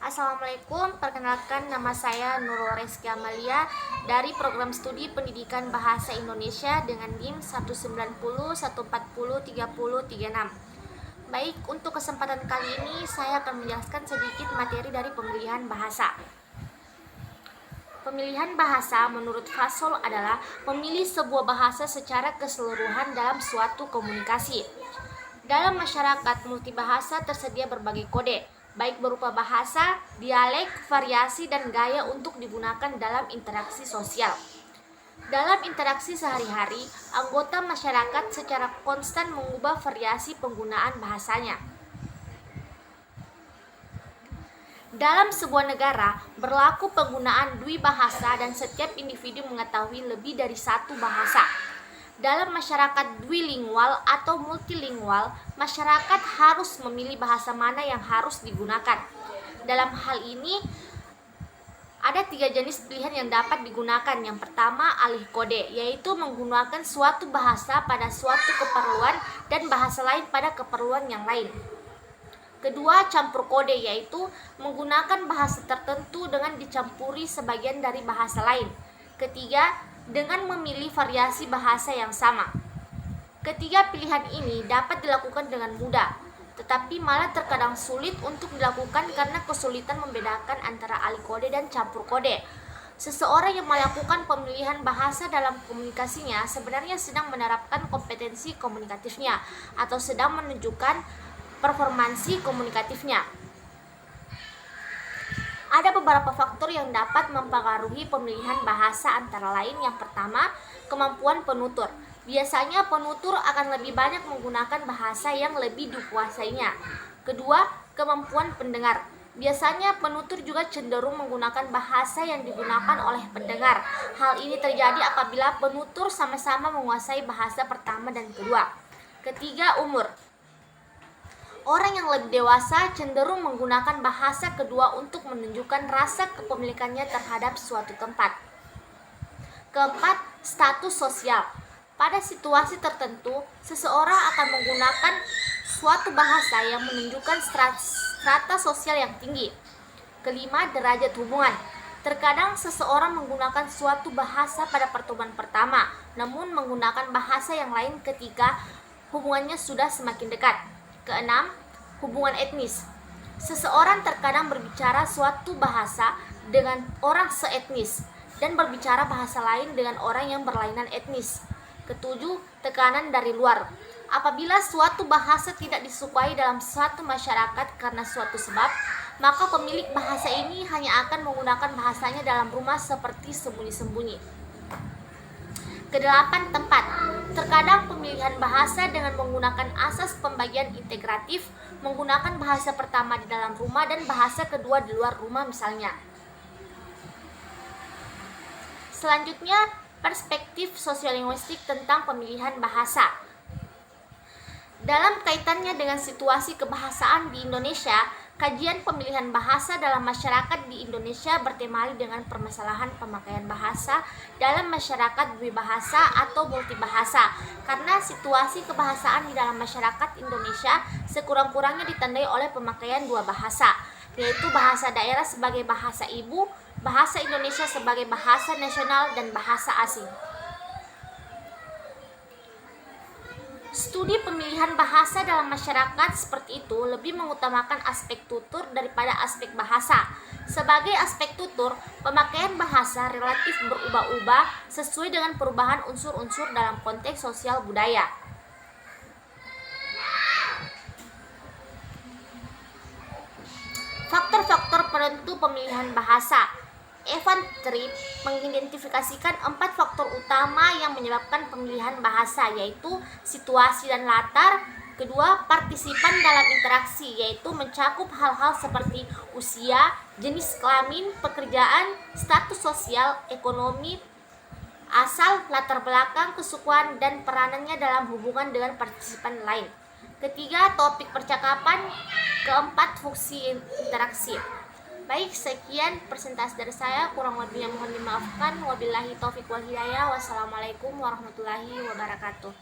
Assalamualaikum, perkenalkan nama saya Nurul Reski Amalia dari Program Studi Pendidikan Bahasa Indonesia dengan NIM 19014030336. Baik, untuk kesempatan kali ini saya akan menjelaskan sedikit materi dari pemilihan bahasa. Pemilihan bahasa menurut Fasol adalah memilih sebuah bahasa secara keseluruhan dalam suatu komunikasi. Dalam masyarakat multibahasa tersedia berbagai kode, baik berupa bahasa, dialek, variasi, dan gaya untuk digunakan dalam interaksi sosial. Dalam interaksi sehari-hari, anggota masyarakat secara konstan mengubah variasi penggunaan bahasanya. Dalam sebuah negara, berlaku penggunaan dwi bahasa dan setiap individu mengetahui lebih dari satu bahasa. Dalam masyarakat dwilingual atau multilingual, masyarakat harus memilih bahasa mana yang harus digunakan. Dalam hal ini, ada 3 jenis pilihan yang dapat digunakan. Yang pertama, alih kode, yaitu menggunakan suatu bahasa pada suatu keperluan dan bahasa lain pada keperluan yang lain. Kedua, campur kode, yaitu menggunakan bahasa tertentu dengan dicampuri sebagian dari bahasa lain. Ketiga, dengan memilih variasi bahasa yang sama. Ketiga pilihan ini dapat dilakukan dengan mudah, tetapi malah terkadang sulit untuk dilakukan karena kesulitan membedakan antara alih kode dan campur kode. Seseorang yang melakukan pemilihan bahasa dalam komunikasinya sebenarnya sedang menerapkan kompetensi komunikatifnya atau sedang menunjukkan performansi komunikatifnya. Ada beberapa faktor yang dapat mempengaruhi pemilihan bahasa, antara lain yang pertama, kemampuan penutur. Biasanya penutur akan lebih banyak menggunakan bahasa yang lebih dikuasainya. Kedua, kemampuan pendengar. Biasanya penutur juga cenderung menggunakan bahasa yang digunakan oleh pendengar. Hal ini terjadi apabila penutur sama-sama menguasai bahasa pertama dan kedua. Ketiga, umur. Orang yang lebih dewasa cenderung menggunakan bahasa kedua untuk menunjukkan rasa kepemilikannya terhadap suatu tempat. Keempat, status sosial. Pada situasi tertentu, seseorang akan menggunakan suatu bahasa yang menunjukkan strata sosial yang tinggi. Kelima, derajat hubungan. Terkadang seseorang menggunakan suatu bahasa pada pertemuan pertama, namun menggunakan bahasa yang lain ketika hubungannya sudah semakin dekat. Keenam, hubungan etnis. Seseorang terkadang berbicara suatu bahasa dengan orang seetnis dan berbicara bahasa lain dengan orang yang berlainan etnis. Ketujuh, tekanan dari luar. Apabila suatu bahasa tidak disukai dalam suatu masyarakat karena suatu sebab, maka pemilik bahasa ini hanya akan menggunakan bahasanya dalam rumah seperti sembunyi-sembunyi. Kedelapan, tempat. Terkadang pemilihan bahasa dengan menggunakan asas pembagian integratif, menggunakan bahasa pertama di dalam rumah dan bahasa kedua di luar rumah misalnya. Selanjutnya, perspektif sosiolinguistik tentang pemilihan bahasa. Dalam kaitannya dengan situasi kebahasaan di Indonesia, kajian pemilihan bahasa dalam masyarakat di Indonesia bertemali dengan permasalahan pemakaian bahasa dalam masyarakat dwibahasa atau multibahasa, karena situasi kebahasaan di dalam masyarakat Indonesia sekurang-kurangnya ditandai oleh pemakaian dua bahasa, yaitu bahasa daerah sebagai bahasa ibu, bahasa Indonesia sebagai bahasa nasional, dan bahasa asing. Studi pemilihan bahasa dalam masyarakat seperti itu lebih mengutamakan aspek tutur daripada aspek bahasa. Sebagai aspek tutur, pemakaian bahasa relatif berubah-ubah sesuai dengan perubahan unsur-unsur dalam konteks sosial budaya. Faktor-faktor penentu pemilihan bahasa. Evan Tripp mengidentifikasikan 4 faktor utama yang menyebabkan pemilihan bahasa, yaitu situasi dan latar. Kedua, partisipan dalam interaksi, yaitu mencakup hal-hal seperti usia, jenis kelamin, pekerjaan, status sosial, ekonomi, asal, latar belakang, kesukuan, dan peranannya dalam hubungan dengan partisipan lain. Ketiga, topik percakapan. Keempat, fungsi interaksi. Baik, sekian presentasi dari saya, kurang lebihnya mohon dimaafkan. Wabillahi taufiq wal hidayah. Wassalamualaikum warahmatullahi wabarakatuh.